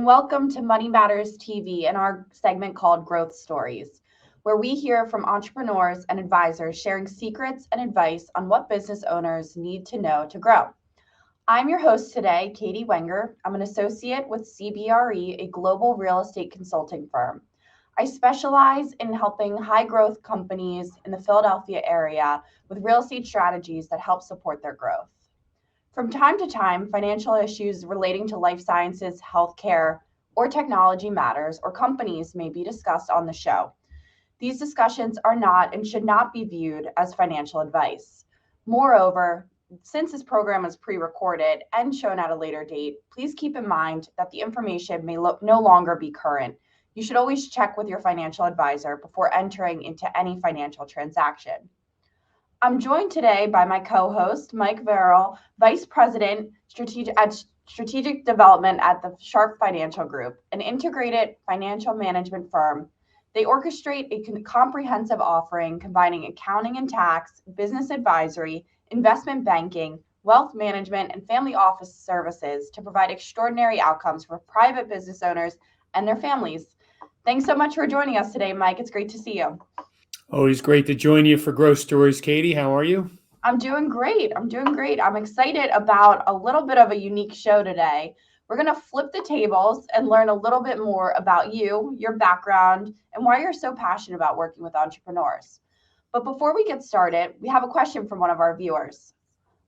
welcome to Money Matters TV and our segment called Growth Stories, where we hear from entrepreneurs and advisors sharing secrets and advice on what business owners need to know to grow. I'm your host today, Katie Wenger. I'm an associate with CBRE, a global real estate consulting firm. I specialize in helping high-growth companies in the Philadelphia area with real estate strategies that help support their growth. From time to time, financial issues relating to life sciences, healthcare, or technology matters, or companies may be discussed on the show. These discussions are not and should not be viewed as financial advice. Moreover, since this program is pre-recorded and shown at a later date, please keep in mind that the information may no longer be current. You should always check with your financial advisor before entering into any financial transaction. I'm joined today by my co-host, Mike Verrill, Vice President Strategic Development at the Sharp Financial Group, an integrated financial management firm. They orchestrate a comprehensive offering combining accounting and tax, business advisory, investment banking, wealth management, and family office services to provide extraordinary outcomes for private business owners and their families. Thanks so much for joining us today, Mike. It's great to see you. Always great to join you for Growth Stories. Katie, how are you? I'm doing great. I'm excited about a little bit of a unique show today. We're going to flip the tables and learn a little bit more about you, your background, and why you're so passionate about working with entrepreneurs. But before we get started, we have a question from one of our viewers.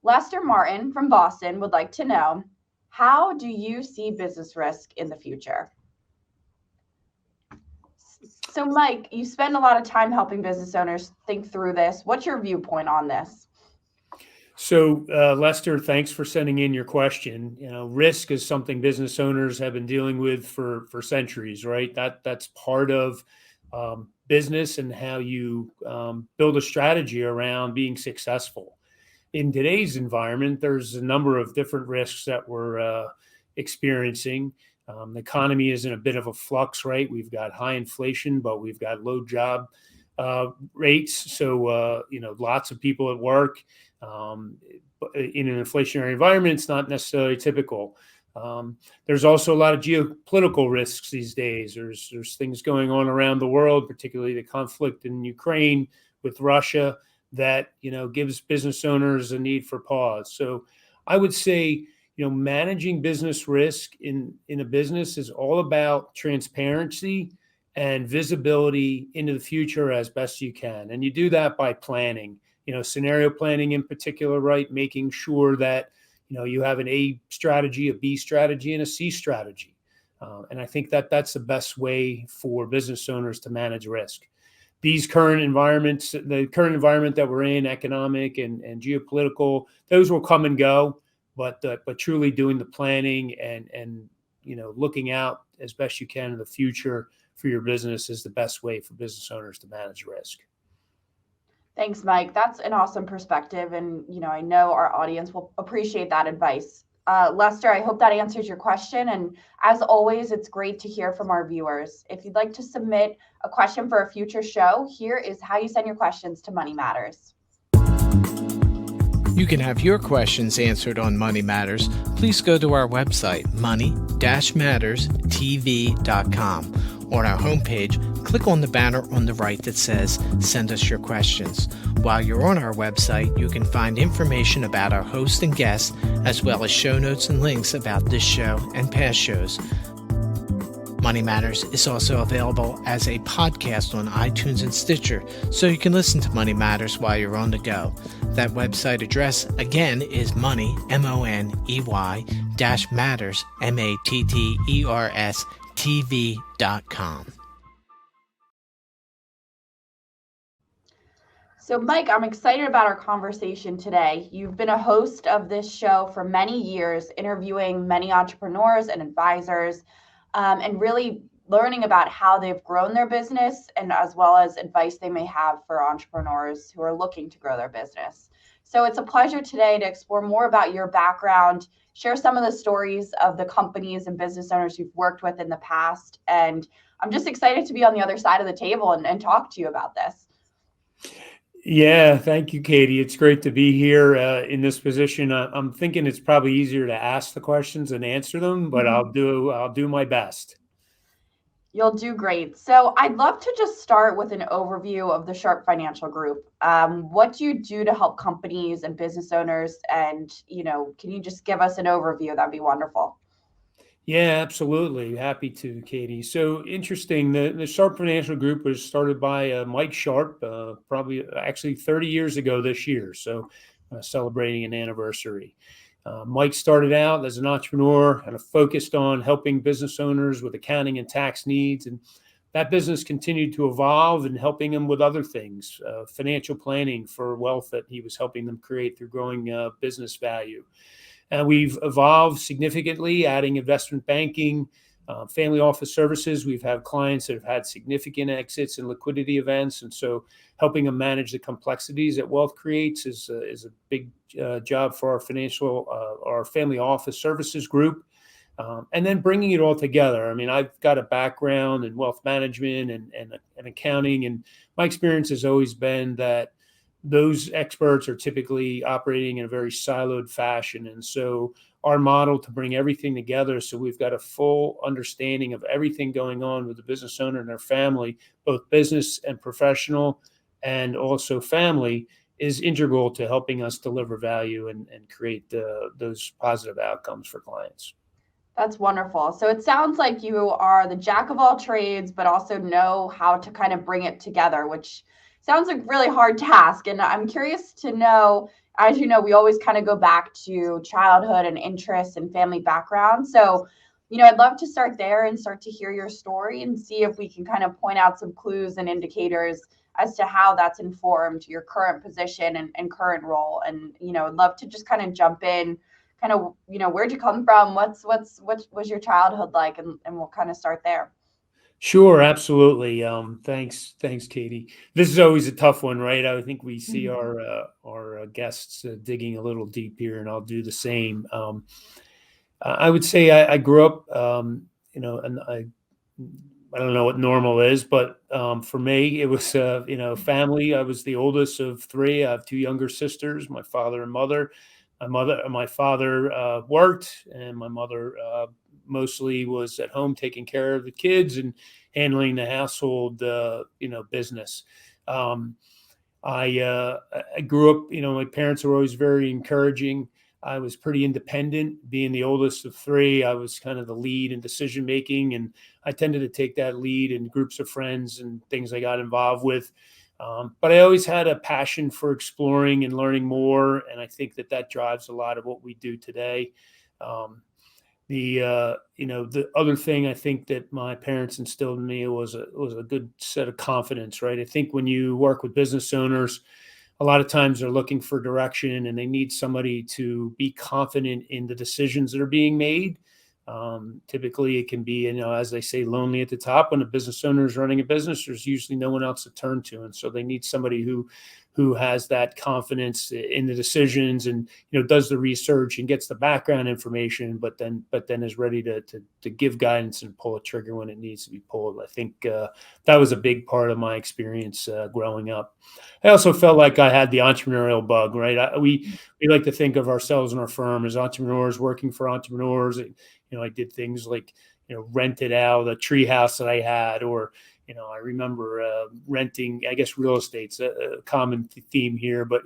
Lester Martin from Boston would like to know, how do you see business risk in the future? So, Mike, you spend a lot of time helping business owners think through this. What's your viewpoint on this? So, Lester, thanks for sending in your question. Risk is something business owners have been dealing with for centuries, right? That's part of business and how you build a strategy around being successful. In today's environment, there's a number of different risks that we're experiencing. The economy is in a bit of a flux, right? We've got high inflation, but we've got low job rates. So, lots of people at work. In an inflationary environment, it's not necessarily typical. There's also a lot of geopolitical risks these days. There's things going on around the world, particularly the conflict in Ukraine with Russia, that gives business owners a need for pause. So I would say, managing business risk in a business is all about transparency and visibility into the future as best you can. And you do that by planning, scenario planning in particular, right? Making sure that, you have an A strategy, a B strategy, and a C strategy. And I think that's the best way for business owners to manage risk. These current environments, the current environment that we're in, economic and geopolitical, those will come and go. But truly doing the planning and looking out as best you can in the future for your business is the best way for business owners to manage risk. Thanks, Mike. That's an awesome perspective. And, I know our audience will appreciate that advice. Lester, I hope that answers your question. And as always, it's great to hear from our viewers. If you'd like to submit a question for a future show, here is how you send your questions to Money Matters. You can have your questions answered on Money Matters. Please go to our website, money-matterstv.com. On our homepage, click on the banner on the right that says, Send us your questions. While you're on our website, you can find information about our hosts and guests, as well as show notes and links about this show and past shows. Money Matters is also available as a podcast on iTunes and Stitcher, so you can listen to Money Matters while you're on the go. That website address, again, is money, MONEY, -matters, MATTERS, TV.com. So, Mike, I'm excited about our conversation today. You've been a host of this show for many years, interviewing many entrepreneurs and advisors, and really learning about how they've grown their business and as well as advice they may have for entrepreneurs who are looking to grow their business. So it's a pleasure today to explore more about your background, share some of the stories of the companies and business owners you've worked with in the past. And I'm just excited to be on the other side of the table and talk to you about this. Yeah, thank you, Katie. It's great to be here in this position. I'm thinking it's probably easier to ask the questions and answer them, but Mhm. I'll do my best. You'll do great. So I'd love to just start with an overview of the Sharp Financial Group. What do you do to help companies and business owners? And, can you just give us an overview? That'd be wonderful. Yeah, absolutely. Happy to, Katie. So interesting. The Sharp Financial Group was started by Mike Sharp, probably actually 30 years ago this year. So celebrating an anniversary. Mike started out as an entrepreneur and focused on helping business owners with accounting and tax needs. And that business continued to evolve and helping them with other things, financial planning for wealth that he was helping them create through growing business value. And we've evolved significantly, adding investment banking, family office services. We've had clients that have had significant exits and liquidity events. And so helping them manage the complexities that wealth creates is a big job for our family office services group. And then bringing it all together. I mean, I've got a background in wealth management and accounting, and my experience has always been that those experts are typically operating in a very siloed fashion. And so our model to bring everything together so we've got a full understanding of everything going on with the business owner and their family, both business and professional, and also family, is integral to helping us deliver value and create those positive outcomes for clients. That's wonderful. So it sounds like you are the jack of all trades, but also know how to kind of bring it together, which sounds like a really hard task. And I'm curious to know, as you know, we always kind of go back to childhood and interests and family background. So, I'd love to start there and start to hear your story and see if we can kind of point out some clues and indicators as to how that's informed your current position and current role. And, I'd love to just kind of jump in kind of, where'd you come from? What was your childhood like? And we'll kind of start there. Sure, absolutely. Thanks, Katie. This is always a tough one, right? I think we see Mhm. our guests digging a little deep here, and I'll do the same. I would say I grew up, and I don't know what normal is, but for me, it was family. I was the oldest of three. I have two younger sisters, my father and mother. My father worked, and my mother mostly was at home taking care of the kids and handling the household, business. Um, I grew up, my parents were always very encouraging. I was pretty independent. Being the oldest of three, I was kind of the lead in decision making, and I tended to take that lead in groups of friends and things I got involved with. But I always had a passion for exploring and learning more, and I think that drives a lot of what we do today. Um, the other thing I think that my parents instilled in me was a good set of confidence, right? I think when you work with business owners, a lot of times they're looking for direction and they need somebody to be confident in the decisions that are being made. Typically it can be, as they say, lonely at the top. When a business owner is running a business, there's usually no one else to turn to, and so they need somebody who has that confidence in the decisions, and does the research and gets the background information, but then is ready to give guidance and pull a trigger when it needs to be pulled. I think that was a big part of my experience growing up. I also felt like I had the entrepreneurial bug, right? We like to think of ourselves and our firm as entrepreneurs working for entrepreneurs. I did things like rented out a tree house that I had, or I remember renting. I guess real estate's a common theme here, but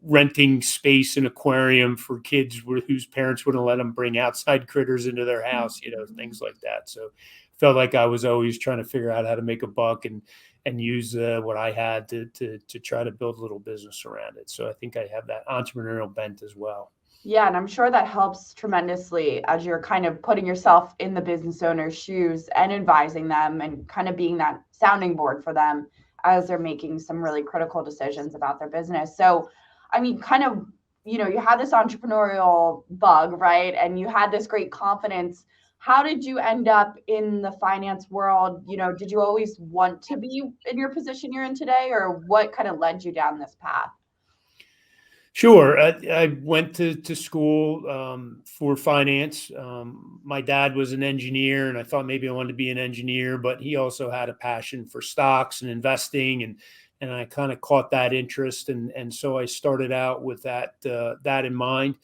renting space and aquarium for kids whose parents wouldn't let them bring outside critters into their house. Things like that. So felt like I was always trying to figure out how to make a buck and use what I had to try to build a little business around it. So I think I have that entrepreneurial bent as well. Yeah, and I'm sure that helps tremendously as you're kind of putting yourself in the business owner's shoes and advising them and kind of being that sounding board for them as they're making some really critical decisions about their business. So, I mean, kind of, you had this entrepreneurial bug, right? And you had this great confidence. How did you end up in the finance world? Did you always want to be in your position you're in today, or what kind of led you down this path? Sure. I went to school for finance. My dad was an engineer, and I thought maybe I wanted to be an engineer, but he also had a passion for stocks and investing and and I kind of caught that interest, and so I started out with that in mind.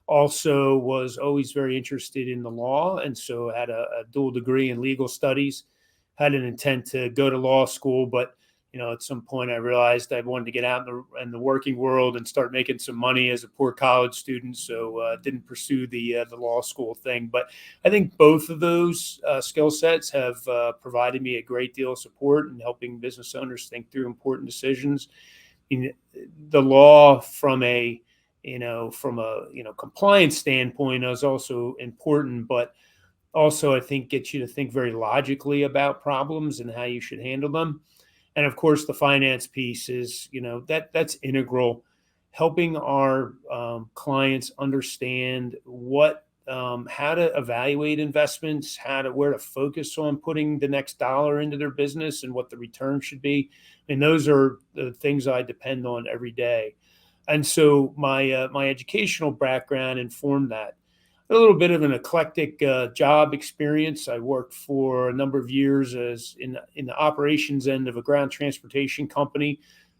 Also, was always very interested in the law, and so had a dual degree in legal studies. Had an intent to go to law school, but at some point I realized I wanted to get out in the working world and start making some money as a poor college student. So didn't pursue the law school thing. But I think both of those skill sets have provided me a great deal of support in helping business owners think through important decisions. The law from a compliance standpoint is also important, but also I think gets you to think very logically about problems and how you should handle them. And of course, the finance piece is, that's integral, helping our clients understand how to evaluate investments, where to focus on putting the next dollar into their business and what the return should be. And those are the things I depend on every day. And so my educational background informed that. A little bit of an eclectic job experience. I worked for a number of years as in the operations end of a ground transportation company.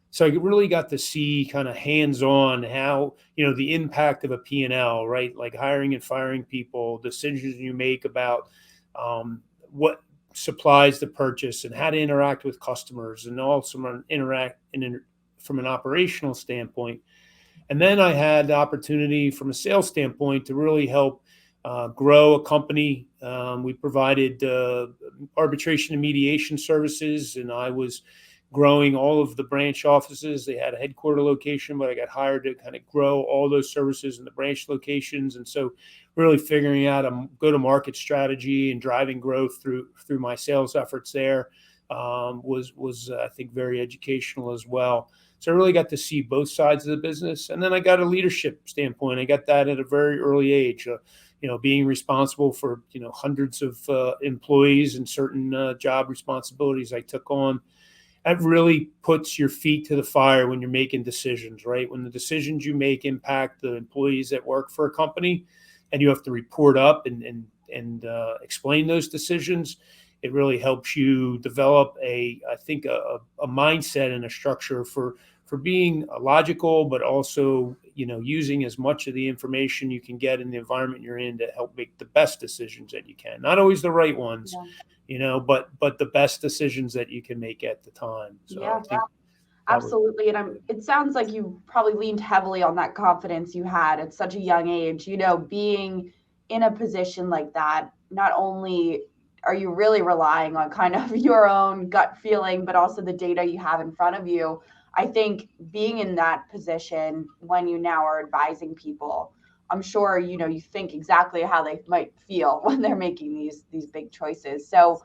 So I really got to see kind of hands-on how, the impact of a P&L, right? Like hiring and firing people, decisions you make about what supplies to purchase and how to interact with customers, and also from an operational standpoint. And then I had the opportunity from a sales standpoint to really help grow a company. We provided arbitration and mediation services, and I was growing all of the branch offices. They had a headquarter location, but I got hired to kind of grow all those services in the branch locations. And so really figuring out a go-to-market strategy and driving growth through my sales efforts there was I think, very educational as well. So I really got to see both sides of the business. And then I got a leadership standpoint. I got that at a very early age, being responsible for, hundreds of employees and certain job responsibilities I took on. That really puts your feet to the fire when you're making decisions, right? When the decisions you make impact the employees that work for a company and you have to report up and explain those decisions, it really helps you develop a mindset and a structure for being logical, but also, using as much of the information you can get in the environment you're in to help make the best decisions that you can. Not always the right ones, but the best decisions that you can make at the time. So yeah, absolutely. And it sounds like you probably leaned heavily on that confidence you had at such a young age, being in a position like that. Not only are you really relying on kind of your own gut feeling, but also the data you have in front of you. I think being in that position when you now are advising people, I'm sure, you think exactly how they might feel when they're making these big choices. So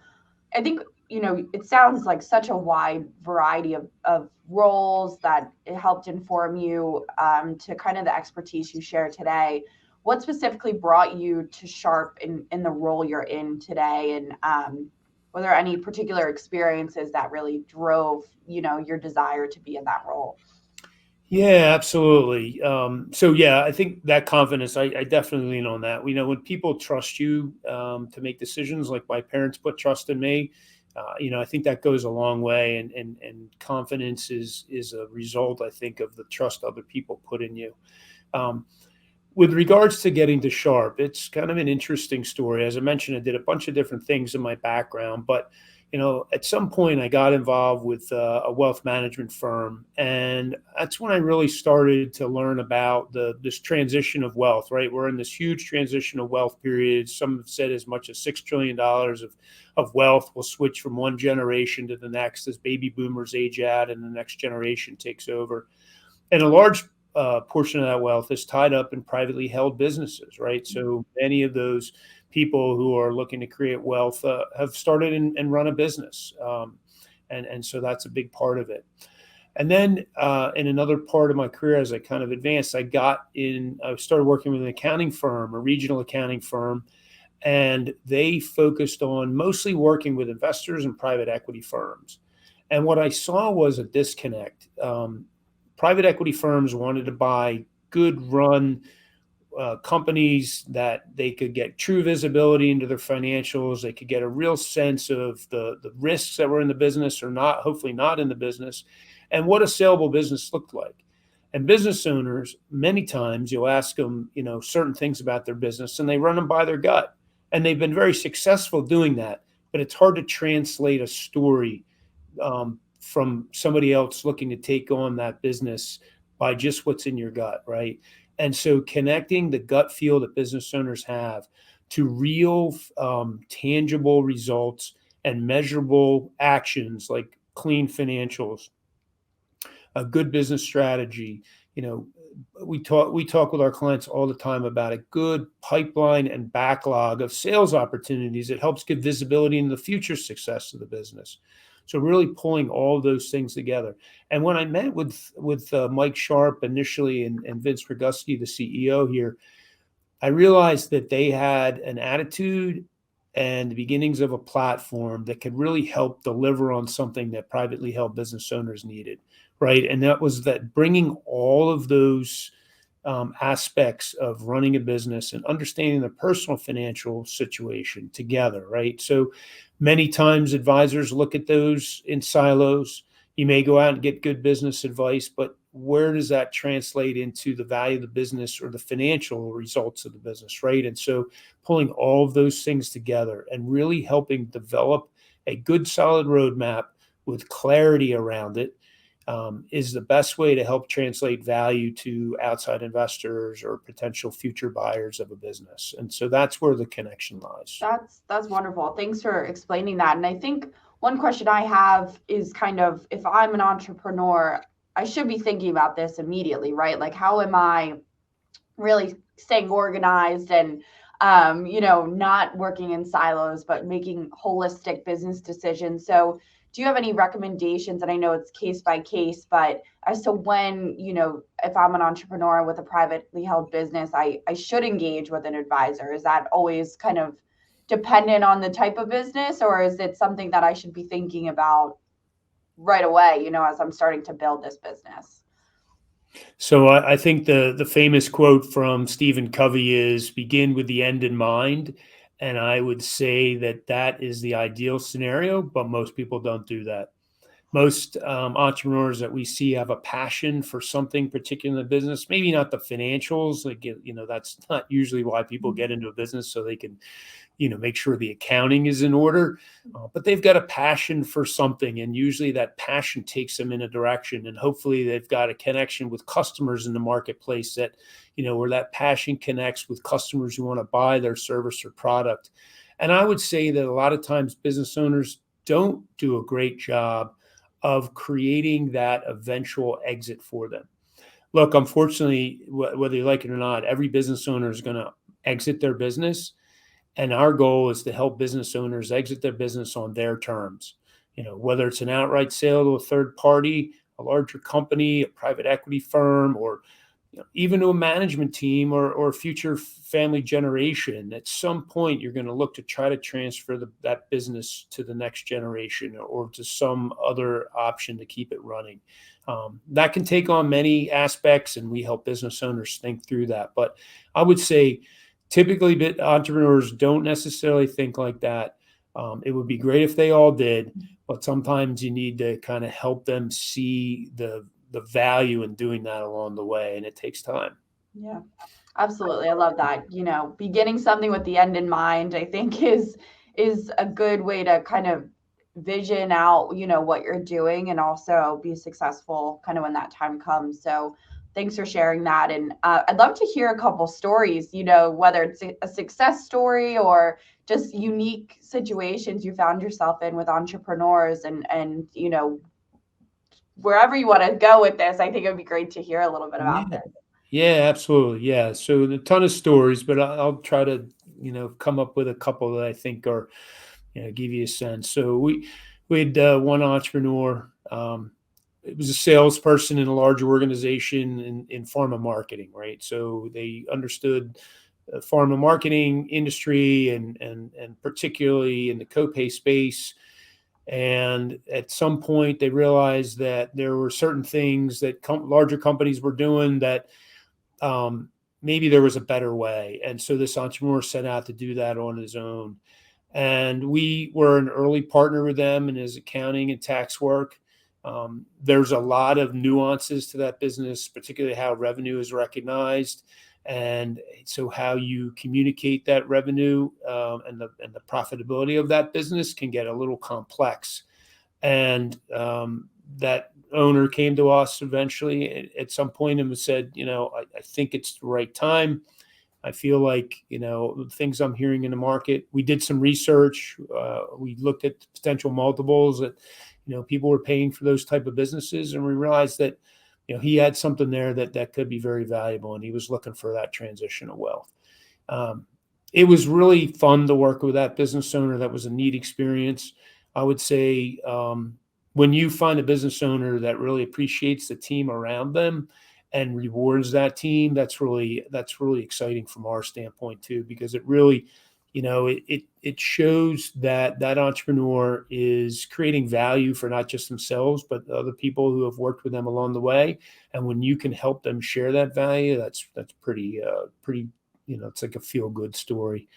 I think, it sounds like such a wide variety of roles that it helped inform you to kind of the expertise you share today. What specifically brought you to Sharp in the role you're in today? And were there any particular experiences that really drove, your desire to be in that role? Yeah, absolutely. I think that confidence, I definitely lean on that. When people trust you to make decisions, like my parents put trust in me, I think that goes a long way. And confidence is a result, I think, of the trust other people put in you. With regards to getting to Sharp, it's kind of an interesting story. As I mentioned, I did a bunch of different things in my background, but at some point I got involved with a wealth management firm, and that's when I really started to learn about this transition of wealth. Right, we're in this huge transition of wealth period. Some have said as much as $6 trillion of wealth will switch from one generation to the next as baby boomers age out and the next generation takes over. And a large portion of that wealth is tied up in privately held businesses, right? So many of those people who are looking to create wealth have started and run a business. And so that's a big part of it. And then in another part of my career, as I kind of advanced, I started working with an accounting firm, a regional accounting firm, and they focused on mostly working with investors and private equity firms. And what I saw was a disconnect. Private equity firms wanted to buy good run companies that they could get true visibility into their financials. They could get a real sense of the risks that were in the business or not, hopefully not in the business. and what a saleable business looked like. And business owners, many times you'll ask them, certain things about their business and they run them by their gut. And they've been very successful doing that, but it's hard to translate a story from somebody else looking to take on that business by just what's in your gut, right? And so connecting the gut feel that business owners have to real tangible results and measurable actions like clean financials, a good business strategy. We talk with our clients all the time about a good pipeline and backlog of sales opportunities. It helps give visibility into the future success of the business. So really pulling all of those things together. And when I met with Mike Sharp initially and Vince Roguski, the CEO here, I realized that they had an attitude and the beginnings of a platform that could really help deliver on something that privately held business owners needed, right? And that was that bringing all of those aspects of running a business and understanding the personal financial situation together, right? So many times advisors look at those in silos. You may go out and get good business advice, but where does that translate into the value of the business or the financial results of the business, right? And so pulling all of those things together and really helping develop a good, solid roadmap with clarity around it is the best way to help translate value to outside investors or potential future buyers of a business. And so that's where the connection lies. That's wonderful. Thanks for explaining that. And I think one question I have is kind of, if I'm an entrepreneur, I should be thinking about this immediately, right? Like, how am I really staying organized and, not working in silos, but making holistic business decisions? So do you have any recommendations? And I know it's case by case, but as to when, if I'm an entrepreneur with a privately held business, I should engage with an advisor. Is that always kind of dependent on the type of business, or is it something that I should be thinking about right away, as I'm starting to build this business? So I think the famous quote from Stephen Covey is begin with the end in mind. And I would say that is the ideal scenario, but most people don't do that. Most entrepreneurs that we see have a passion for something particular in the business, maybe not the financials. Like, that's not usually why people get into a business, so they can, make sure the accounting is in order. But they've got a passion for something, and usually that passion takes them in a direction. And hopefully they've got a connection with customers in the marketplace that, where that passion connects with customers who want to buy their service or product. And I would say that a lot of times business owners don't do a great job of creating that eventual exit for them. Look, unfortunately, whether you like it or not, every business owner is going to exit their business. And our goal is to help business owners exit their business on their terms. Whether it's an outright sale to a third party, a larger company, a private equity firm, or even to a management team or future family generation. At some point, you're going to look to try to transfer that business to the next generation or to some other option to keep it running. That can take on many aspects, and we help business owners think through that. But I would say typically entrepreneurs don't necessarily think like that. It would be great if they all did, but sometimes you need to kind of help them see the value in doing that along the way, and it takes time. Yeah, absolutely. I love that. Beginning something with the end in mind, I think is a good way to kind of vision out, what you're doing and also be successful kind of when that time comes. So thanks for sharing that. And I'd love to hear a couple stories, whether it's a success story or just unique situations you found yourself in with entrepreneurs and wherever you want to go with this. I think it would be great to hear a little bit about this. Yeah, absolutely. Yeah. So a ton of stories, but I'll try to, come up with a couple that I think are, give you a sense. So we had one entrepreneur, it was a salesperson in a large organization in pharma marketing, right? So they understood the pharma marketing industry and particularly in the copay space. And at some point, they realized that there were certain things that larger companies were doing that maybe there was a better way. And so this entrepreneur set out to do that on his own. And we were an early partner with them in his accounting and tax work. There's a lot of nuances to that business, particularly how revenue is recognized. And so how you communicate that revenue and the profitability of that business can get a little complex. And that owner came to us eventually at some point and said, I think it's the right time. I feel like, the things I'm hearing in the market, we did some research. We looked at potential multiples that, people were paying for those type of businesses. And we realized that, he had something there that could be very valuable. And he was looking for that transition of wealth. It was really fun to work with that business owner. That was a neat experience. I would say when you find a business owner that really appreciates the team around them and rewards that team, that's really exciting from our standpoint too, because it really, it shows that that entrepreneur is creating value for not just themselves, but other people who have worked with them along the way. And when you can help them share that value, that's pretty, it's like a feel good story.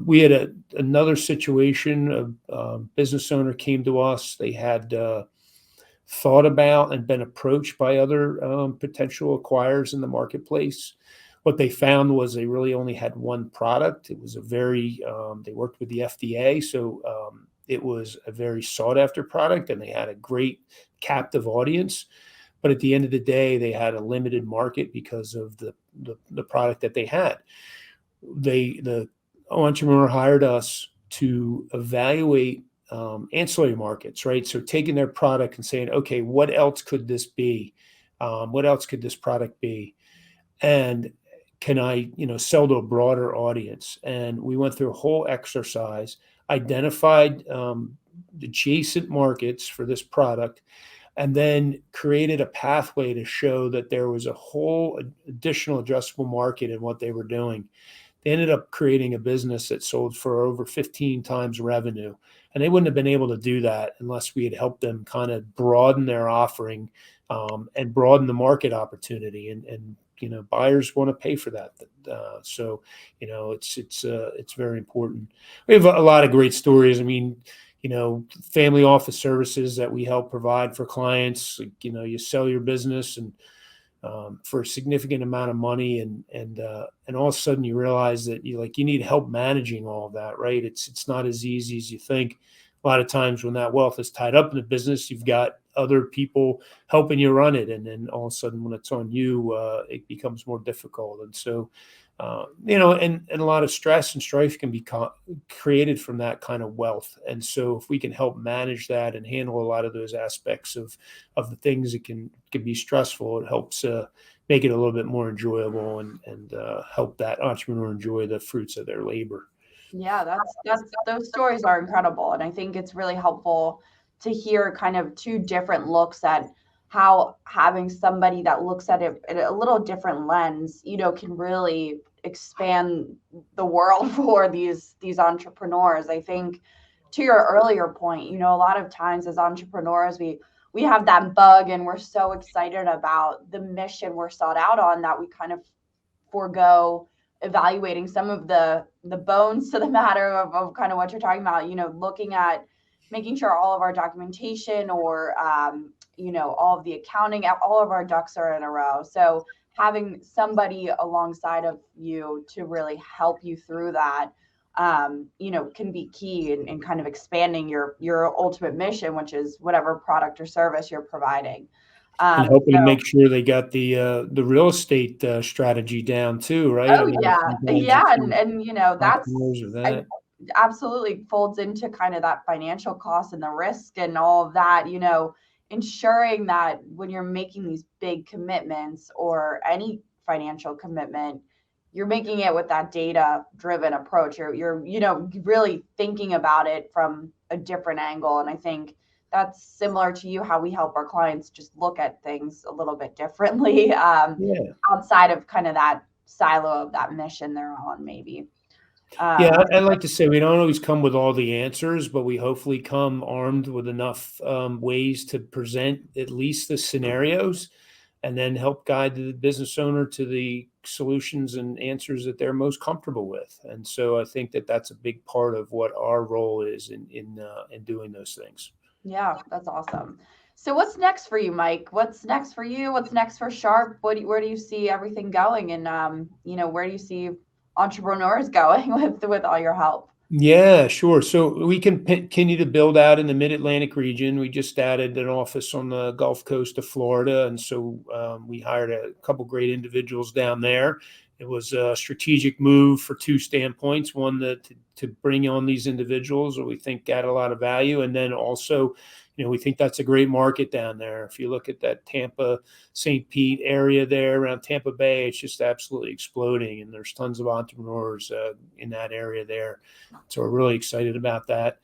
We had another situation. A business owner came to us. They had thought about and been approached by other potential acquirers in the marketplace. What they found was they really only had one product. It was they worked with the FDA, so it was a very sought after product, and they had a great captive audience. But at the end of the day, they had a limited market because of the product that they had. The entrepreneur hired us to evaluate ancillary markets, right? So taking their product and saying, okay, what else could this be? What else could this product be? And can I, sell to a broader audience? And we went through a whole exercise, identified adjacent markets for this product, and then created a pathway to show that there was a whole additional addressable market in what they were doing. They ended up creating a business that sold for over 15 times revenue. And they wouldn't have been able to do that unless we had helped them kind of broaden their offering and broaden the market opportunity. And buyers want to pay for that. So it's very important. We have a lot of great stories. I mean, family office services that we help provide for clients. Like, you sell your business and for a significant amount of money, and all of a sudden you realize that you need help managing all of that, right? It's not as easy as you think. A lot of times when that wealth is tied up in the business, you've got other people helping you run it, and then all of a sudden when it's on you, it becomes more difficult. And so, and a lot of stress and strife can be created from that kind of wealth. And so if we can help manage that and handle a lot of those aspects of the things that can be stressful, it helps make it a little bit more enjoyable and help that entrepreneur enjoy the fruits of their labor. Yeah, that's those stories are incredible. And I think it's really helpful to hear kind of two different looks at how having somebody that looks at it in a little different lens, can really expand the world for these entrepreneurs. I think to your earlier point, a lot of times as entrepreneurs, we have that bug and we're so excited about the mission we're sought out on that we kind of forego evaluating some of the bones to the matter of kind of what you're talking about, looking at making sure all of our documentation or, all of the accounting, all of our ducks are in a row. So having somebody alongside of you to really help you through that, can be key in kind of expanding your ultimate mission, which is whatever product or service you're providing. And helping to make sure they got the real estate strategy down too, right? Oh, yeah. And that's that. Absolutely folds into kind of that financial cost and the risk and all of that, ensuring that when you're making these big commitments or any financial commitment, you're making it with that data driven approach. You're really thinking about it from a different angle. And I think that's similar to you, how we help our clients just look at things a little bit differently outside of kind of that silo of that mission they're on, maybe. I like to say we don't always come with all the answers, but we hopefully come armed with enough ways to present at least the scenarios and then help guide the business owner to the solutions and answers that they're most comfortable with. And so I think that that's a big part of what our role is in doing those things. Yeah, that's awesome. So what's next for you, Mike? What's next for you? What's next for Sharp? Where do you see everything going? And where do you see entrepreneurs going with all your help? Yeah, sure. So we can continue to build out in the Mid-Atlantic region. We just added an office on the Gulf Coast of Florida, and so we hired a couple great individuals down there. It was a strategic move for two standpoints. One, to bring on these individuals that we think add a lot of value, and then also, we think that's a great market down there. If you look at that Tampa, St. Pete area there around Tampa Bay, it's just absolutely exploding, and there's tons of entrepreneurs in that area there. So we're really excited about that.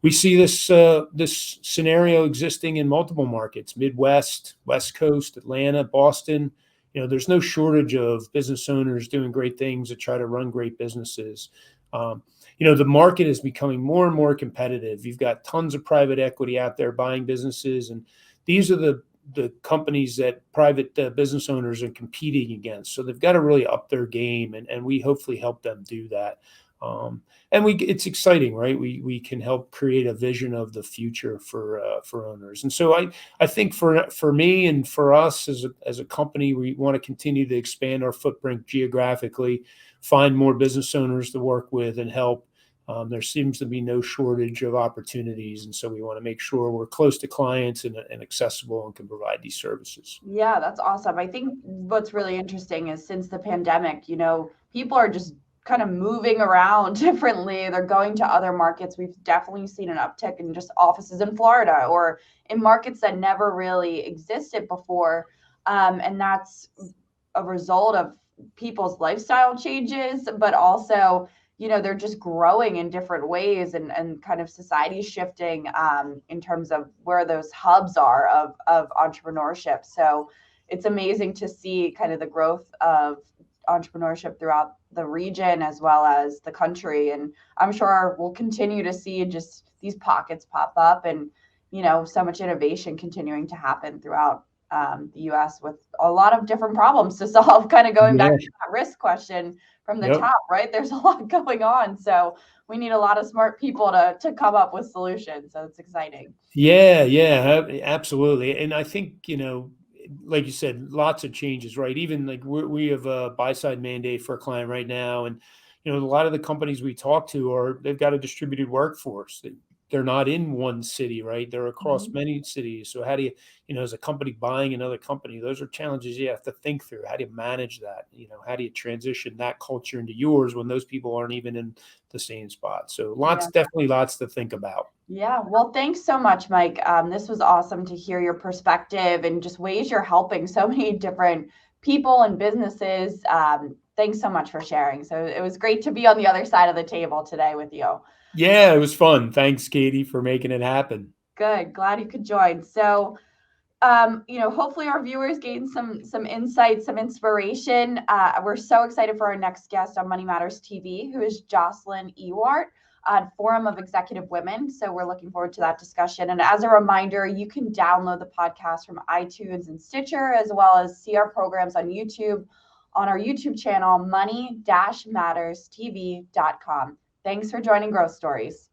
We see this scenario existing in multiple markets: Midwest, West Coast, Atlanta, Boston. There's no shortage of business owners doing great things to try to run great businesses. The market is becoming more and more competitive. You've got tons of private equity out there buying businesses, and these are the companies that private business owners are competing against. So they've got to really up their game, and we hopefully help them do that. And it's exciting, right? We can help create a vision of the future for owners. And so I think for me and for us as a company, we want to continue to expand our footprint geographically, find more business owners to work with and help. There seems to be no shortage of opportunities, and so we want to make sure we're close to clients and accessible and can provide these services. Yeah, that's awesome. I think what's really interesting is since the pandemic, people are just kind of moving around differently. They're going to other markets. We've definitely seen an uptick in just offices in Florida or in markets that never really existed before. And that's a result of people's lifestyle changes, but also, they're just growing in different ways and kind of society shifting in terms of where those hubs are of entrepreneurship. So it's amazing to see kind of the growth of entrepreneurship throughout the region as well as the country. And I'm sure we'll continue to see just these pockets pop up and, so much innovation continuing to happen throughout the US with a lot of different problems to solve, kind of going back to that risk question from the top, right? There's a lot going on. So we need a lot of smart people to come up with solutions. So it's exciting. Yeah, absolutely. And I think, like you said, lots of changes, right? Even like we have a buy side mandate for a client right now. And, a lot of the companies we talk to they've got a distributed workforce. They're not in one city, right? They're across many cities. So how do you, as a company buying another company, those are challenges you have to think through. How do you manage that? How do you transition that culture into yours when those people aren't even in the same spot? So definitely lots to think about. Yeah. Well, thanks so much, Mike. This was awesome to hear your perspective and just ways you're helping so many different people and businesses. Thanks so much for sharing. So it was great to be on the other side of the table today with you. Yeah, it was fun. Thanks, Katie, for making it happen. Good. Glad you could join. So, hopefully our viewers gain some insight, some inspiration. We're so excited for our next guest on Money Matters TV, who is Jocelyn Ewart at Forum of Executive Women. So we're looking forward to that discussion. And as a reminder, you can download the podcast from iTunes and Stitcher, as well as see our programs on YouTube, on our YouTube channel, money-matterstv.com. Thanks for joining Growth Stories.